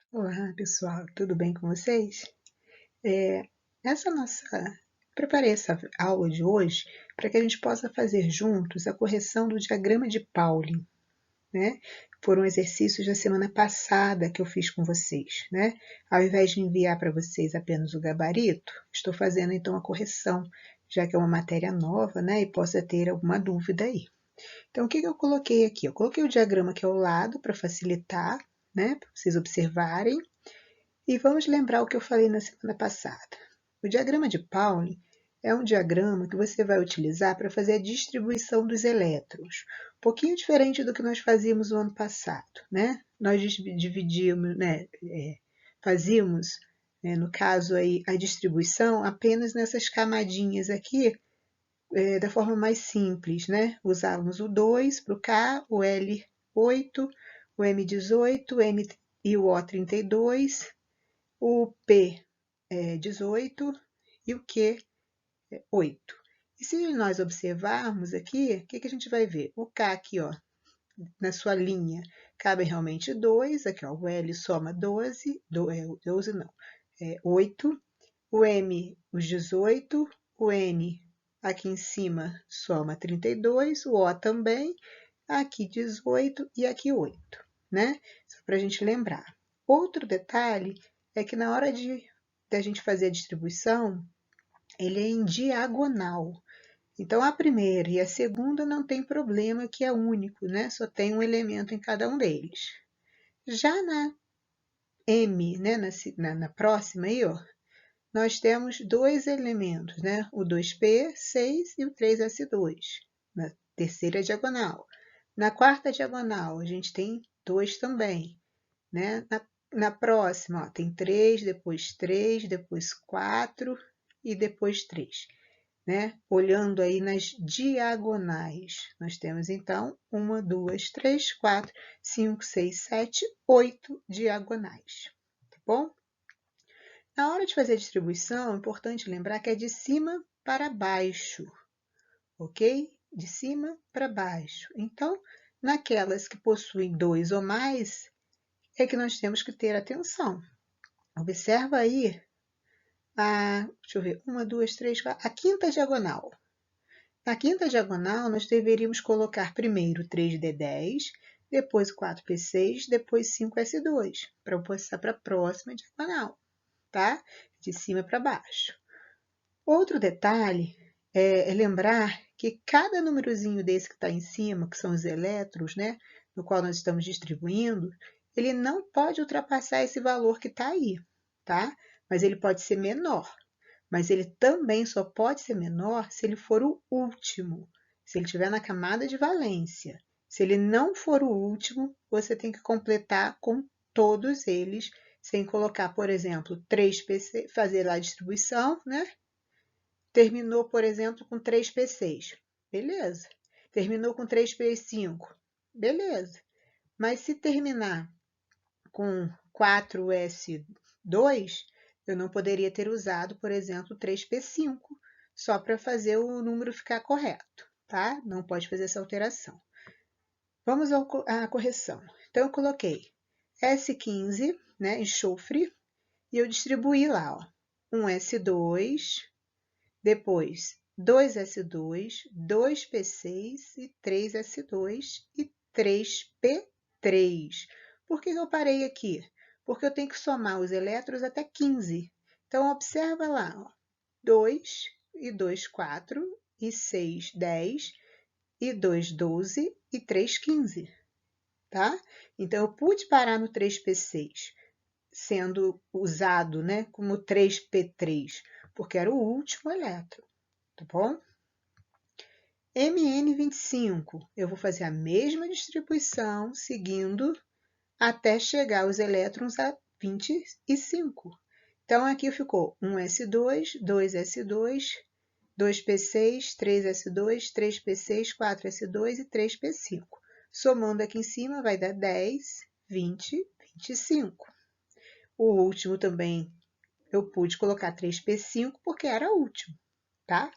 Olá, pessoal, tudo bem com vocês? É, essa nossa, Preparei essa aula de hoje para que a gente possa fazer juntos a correção do diagrama de Pauli, né? Foram exercícios da semana passada que eu fiz com vocês, né? Ao invés de enviar para vocês apenas o gabarito, estou fazendo então a correção, já que é uma matéria nova, né? E possa ter alguma dúvida aí. Então, o que eu coloquei aqui? Eu coloquei o diagrama aqui ao lado para facilitar, né? Para vocês observarem. E vamos lembrar o que eu falei na semana passada. O diagrama de Pauli é um diagrama que você vai utilizar para fazer a distribuição dos elétrons. Um pouquinho diferente do que nós fazíamos no ano passado, né? Nós dividimos, né? Fazíamos, né, no caso aí, a distribuição apenas nessas camadinhas aqui, da forma mais simples, né? Usávamos o 2 para o K, o L8, o M18, o M e o O32, o P é 18 e o Q é 8. E se nós observarmos aqui, o que a gente vai ver? O K aqui, ó, na sua linha, cabe realmente 2, aqui ó, o L soma 12, 12 não, 8, o M os 18, o N aqui em cima soma 32, o O também, aqui 18 e aqui 8, né? Só para a gente lembrar. Outro detalhe é que na hora de a gente fazer a distribuição, ele é em diagonal. Então, a primeira e a segunda não tem problema, que é único, né? Só tem um elemento em cada um deles. Já na M, né? Na próxima aí, ó, nós temos dois elementos, né? O 2p6 e o 3s2, na terceira diagonal. Na quarta diagonal, a gente tem dois também, né? Na próxima, ó, tem 3, depois 4 e depois 3, né? Olhando aí nas diagonais, nós temos então 1, 2, 3, 4, 5, 6, 7, 8 diagonais, tá bom? Na hora de fazer a distribuição, é importante lembrar que é de cima para baixo, ok? De cima para baixo. Então, naquelas que possuem 2 ou mais, é que nós temos que ter atenção. Observa aí deixa eu ver, 1, 2, 3, 4, a quinta diagonal. Na quinta diagonal, nós deveríamos colocar primeiro 3D10, depois 4P6, depois 5S2, para passar para a próxima diagonal, tá? De cima para baixo. Outro detalhe é lembrar que cada númerozinho desse que está em cima, que são os elétrons, né, no qual nós estamos distribuindo, ele não pode ultrapassar esse valor que está aí, tá? Mas ele pode ser menor. Mas ele também só pode ser menor se ele for o último, se ele estiver na camada de valência. Se ele não for o último, você tem que completar com todos eles, sem colocar, por exemplo, 3PC, fazer lá a distribuição, né? Terminou, por exemplo, com 3P6. Beleza. Terminou com 3P5. Beleza. Mas se terminar com 4S2, eu não poderia ter usado, por exemplo, 3P5, só para fazer o número ficar correto, tá? Não pode fazer essa alteração. Vamos à correção. Então, eu coloquei S15, né, enxofre, e eu distribuí lá, ó, um S2, depois 2S2, 2P6 e 3S2 e 3P3. Por que eu parei aqui? Porque eu tenho que somar os elétrons até 15. Então, observa lá, ó, 2 e 2, 4 e 6, 10 e 2, 12 e 3, 15, tá? Então, eu pude parar no 3P6, sendo usado, né, como 3P3, porque era o último elétron, tá bom? MN25, eu vou fazer a mesma distribuição, seguindo até chegar os elétrons a 25. Então, aqui ficou 1s2, 2s2, 2p6, 3s2, 3p6, 4s2 e 3p5. Somando aqui em cima vai dar 10, 20, 25. O último também eu pude colocar 3p5 porque era o último, tá?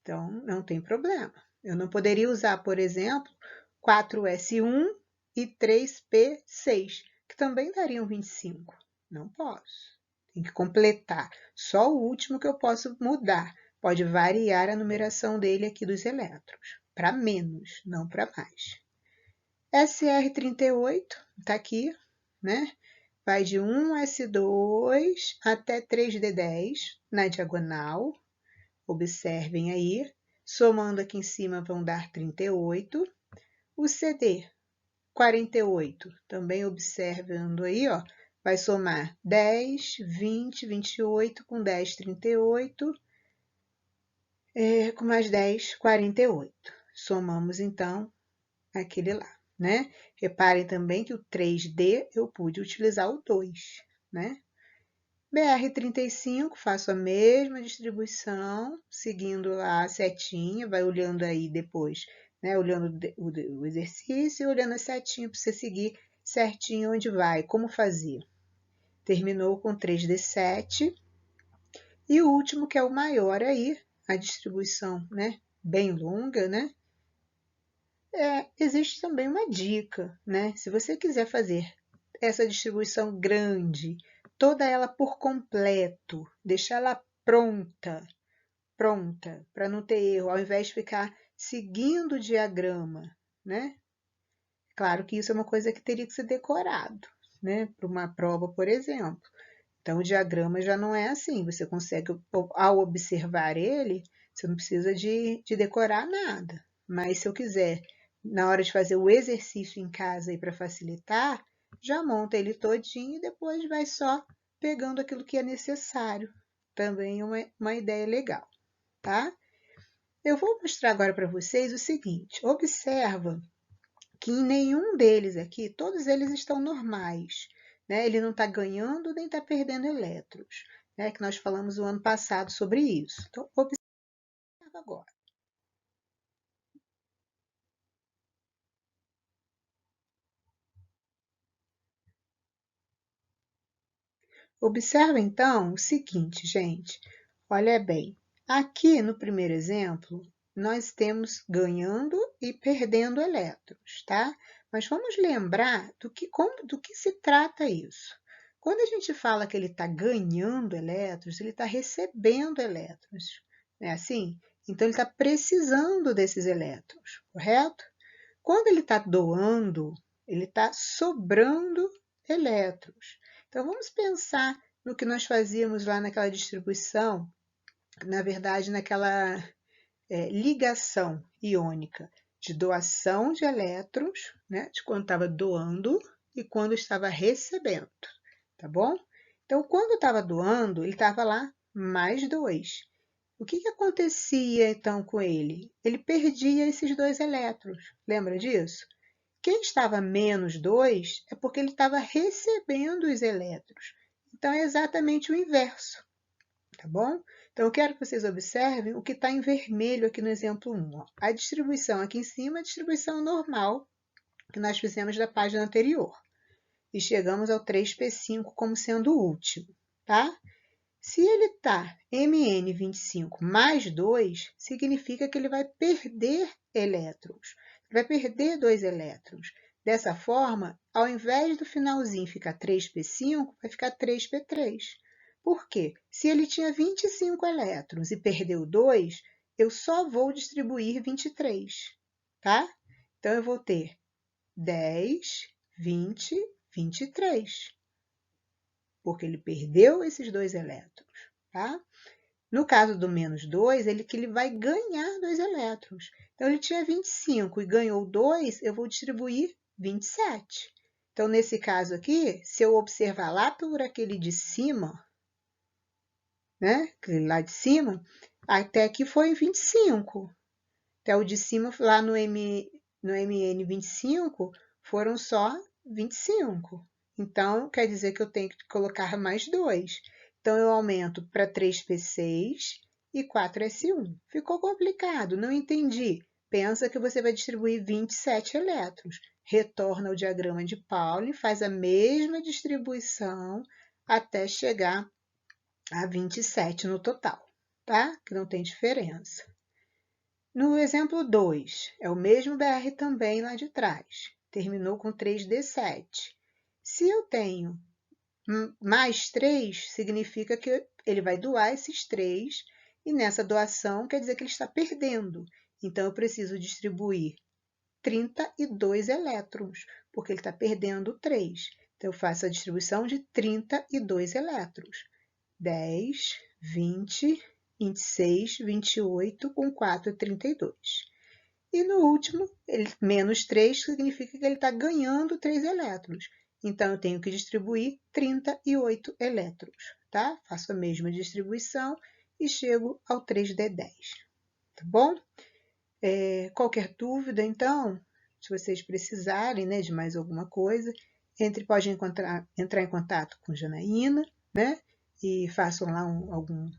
Então, não tem problema. Eu não poderia usar, por exemplo, 4S1 e 3P6, que também dariam 25. Não posso. Tem que completar. Só o último que eu posso mudar. Pode variar a numeração dele aqui dos elétrons. Para menos, não para mais. SR38 está aqui, né? Vai de 1s2 até 3d10 na diagonal. Observem aí. Somando aqui em cima vão dar 38. O CD, 48, também observando aí, ó, vai somar 10, 20, 28, com 10, 38, com mais 10, 48. Somamos, então, aquele lá, né? Reparem também que o 3D eu pude utilizar o 2, né? BR35, faço a mesma distribuição, seguindo lá a setinha, vai olhando aí depois, né? Olhando o exercício e olhando a setinha para você seguir certinho onde vai, como fazer. Terminou com 3D7. E o último, que é o maior aí, a distribuição, né? Bem longa, né? Existe também uma dica, né? Se você quiser fazer essa distribuição grande, toda ela por completo, deixar ela pronta, para não ter erro, ao invés de ficar seguindo o diagrama, né? Claro que isso é uma coisa que teria que ser decorado, né? Para uma prova, por exemplo. Então, o diagrama já não é assim, você consegue, ao observar ele, você não precisa de decorar nada. Mas se eu quiser, na hora de fazer o exercício em casa para facilitar, já monta ele todinho e depois vai só pegando aquilo que é necessário. Também é uma ideia legal, tá? Eu vou mostrar agora para vocês o seguinte, observa que em nenhum deles aqui, todos eles estão normais, né? Ele não está ganhando nem está perdendo elétrons, né? Que nós falamos o ano passado sobre isso. Então, observa agora. Observa então o seguinte, gente. Olha bem, aqui no primeiro exemplo, nós temos ganhando e perdendo elétrons, tá? Mas vamos lembrar do que se trata isso. Quando a gente fala que ele está ganhando elétrons, ele está recebendo elétrons, não é assim? Então, ele está precisando desses elétrons, correto? Quando ele está doando, ele está sobrando elétrons. Então, vamos pensar no que nós fazíamos lá naquela distribuição, na verdade, naquela ligação iônica de doação de elétrons, né, de quando estava doando e quando estava recebendo, tá bom? Então, quando estava doando, ele estava lá mais 2. O que acontecia então com ele? Ele perdia esses 2 elétrons, lembra disso? Quem estava menos 2 é porque ele estava recebendo os elétrons. Então, é exatamente o inverso, tá bom? Então, eu quero que vocês observem o que está em vermelho aqui no exemplo 1. Ó. A distribuição aqui em cima é a distribuição normal que nós fizemos da página anterior. E chegamos ao 3p5 como sendo o último, tá? Se ele está Mn25 mais 2, significa que ele vai perder elétrons. Vai perder 2 elétrons. Dessa forma, ao invés do finalzinho ficar 3p5, vai ficar 3p3. Por quê? Se ele tinha 25 elétrons e perdeu 2, eu só vou distribuir 23, tá? Então, eu vou ter 10, 20, 23, porque ele perdeu esses 2 elétrons, tá? No caso do menos 2, ele vai ganhar 2 elétrons. Então, ele tinha 25 e ganhou 2, eu vou distribuir 27. Então, nesse caso aqui, se eu observar lá por aquele de cima, né? Aquele lá de cima, até aqui foi 25. Até o de cima, lá no MN25, foram só 25. Então, quer dizer que eu tenho que colocar mais 2. Então, eu aumento para 3p6 e 4s1. Ficou complicado, não entendi. Pensa que você vai distribuir 27 elétrons. Retorna ao diagrama de Pauling, faz a mesma distribuição até chegar a 27 no total, tá? Que não tem diferença. No exemplo 2, é o mesmo BR também lá de trás. Terminou com 3D7. Se eu tenho mais 3, significa que ele vai doar esses 3, e nessa doação quer dizer que ele está perdendo. Então, eu preciso distribuir 32 elétrons, porque ele está perdendo 3. Então, eu faço a distribuição de 32 elétrons. 10, 20, 26, 28, com 4, 32. E no último, menos 3 significa que ele está ganhando 3 elétrons. Então, eu tenho que distribuir 38 elétrons, tá? Faço a mesma distribuição e chego ao 3D10, tá bom? Qualquer dúvida, então, se vocês precisarem, né, de mais alguma coisa, pode entrar em contato com Janaína, né? E façam lá alguma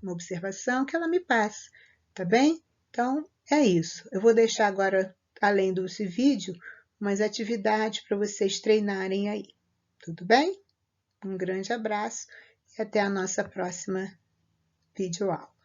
observação que ela me passe, tá bem? Então, é isso. Eu vou deixar agora, além desse vídeo, umas atividades para vocês treinarem aí. Tudo bem? Um grande abraço e até a nossa próxima videoaula.